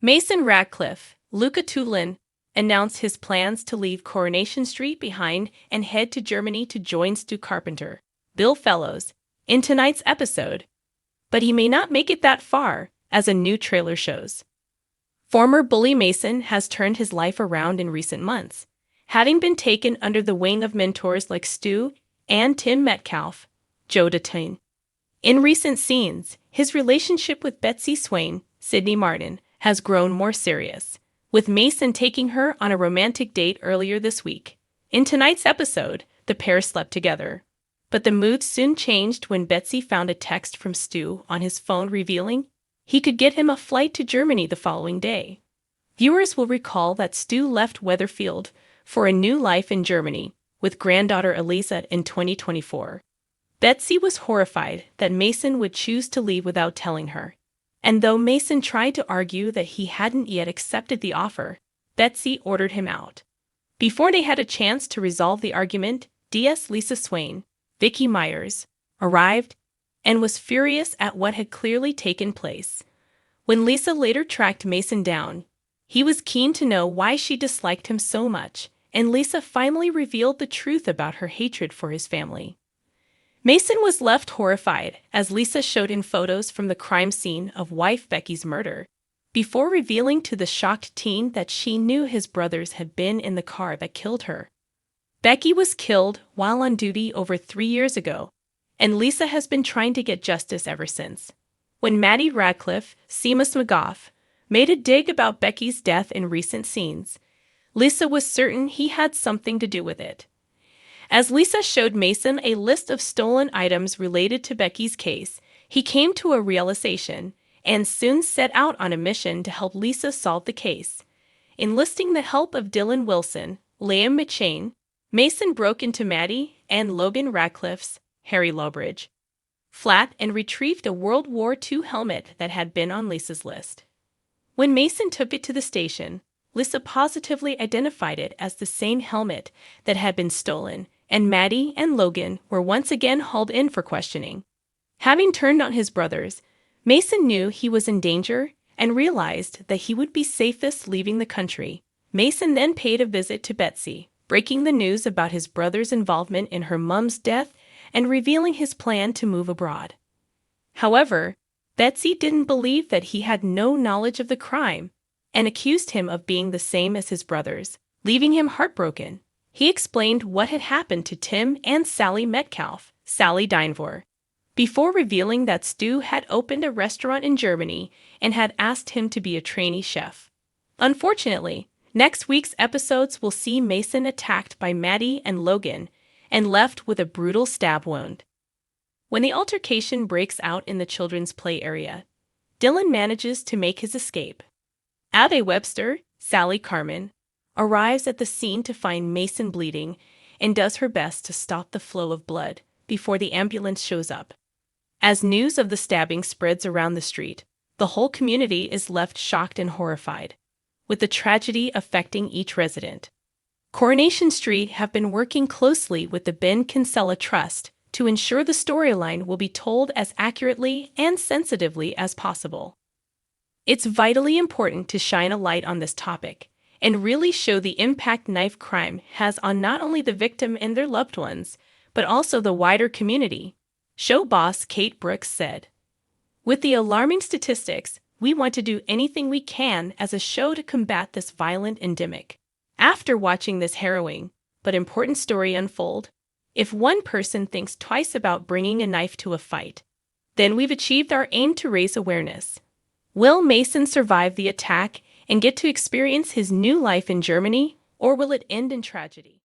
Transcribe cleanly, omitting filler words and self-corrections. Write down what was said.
Mason Radcliffe, Luca Tulin, announced his plans to leave Coronation Street behind and head to Germany to join Stu Carpenter, Bill Fellows, in tonight's episode. But he may not make it that far, as a new trailer shows. Former bully Mason has turned his life around in recent months, having been taken under the wing of mentors like Stu and Tim Metcalfe, Joe Datune. In recent scenes, his relationship with Betsy Swain, Sidney Martin, has grown more serious, with Mason taking her on a romantic date earlier this week. In tonight's episode, the pair slept together. But the mood soon changed when Betsy found a text from Stu on his phone revealing he could get him a flight to Germany the following day. Viewers will recall that Stu left Weatherfield for a new life in Germany with granddaughter Elisa in 2024. Betsy was horrified that Mason would choose to leave without telling her. And though Mason tried to argue that he hadn't yet accepted the offer, Betsy ordered him out. Before they had a chance to resolve the argument, DS Lisa Swain, Vicky Myers, arrived and was furious at what had clearly taken place. When Lisa later tracked Mason down, he was keen to know why she disliked him so much, and Lisa finally revealed the truth about her hatred for his family. Mason was left horrified as Lisa showed him photos from the crime scene of wife Becky's murder, before revealing to the shocked teen that she knew his brothers had been in the car that killed her. Becky was killed while on duty over 3 years ago, and Lisa has been trying to get justice ever since. When Maddie Radcliffe, Seamus McGough, made a dig about Becky's death in recent scenes, Lisa was certain he had something to do with it. As Lisa showed Mason a list of stolen items related to Becky's case, he came to a realization and soon set out on a mission to help Lisa solve the case. Enlisting the help of Dylan Wilson, Liam McShane, Mason broke into Maddie and Logan Radcliffe's, Harry Lowbridge, flat and retrieved a World War II helmet that had been on Lisa's list. When Mason took it to the station, Lisa positively identified it as the same helmet that had been stolen, and Maddie and Logan were once again hauled in for questioning. Having turned on his brothers, Mason knew he was in danger and realized that he would be safest leaving the country. Mason then paid a visit to Betsy, breaking the news about his brother's involvement in her mom's death and revealing his plan to move abroad. However, Betsy didn't believe that he had no knowledge of the crime and accused him of being the same as his brothers, leaving him heartbroken. He explained what had happened to Tim and Sally Metcalfe, Sally Dinevor, before revealing that Stu had opened a restaurant in Germany and had asked him to be a trainee chef. Unfortunately, next week's episodes will see Mason attacked by Maddie and Logan and left with a brutal stab wound. When the altercation breaks out in the children's play area, Dylan manages to make his escape. Ade Webster, Sally Carmen, arrives at the scene to find Mason bleeding and does her best to stop the flow of blood before the ambulance shows up. As news of the stabbing spreads around the street, the whole community is left shocked and horrified, with the tragedy affecting each resident. Coronation Street have been working closely with the Ben Kinsella Trust to ensure the storyline will be told as accurately and sensitively as possible. It's vitally important to shine a light on this topic and really show the impact knife crime has on not only the victim and their loved ones, but also the wider community, show boss Kate Brooks said. With the alarming statistics, we want to do anything we can as a show to combat this violent endemic. After watching this harrowing but important story unfold, if one person thinks twice about bringing a knife to a fight, then we've achieved our aim to raise awareness. Will Mason survive the attack and get to experience his new life in Germany, or will it end in tragedy?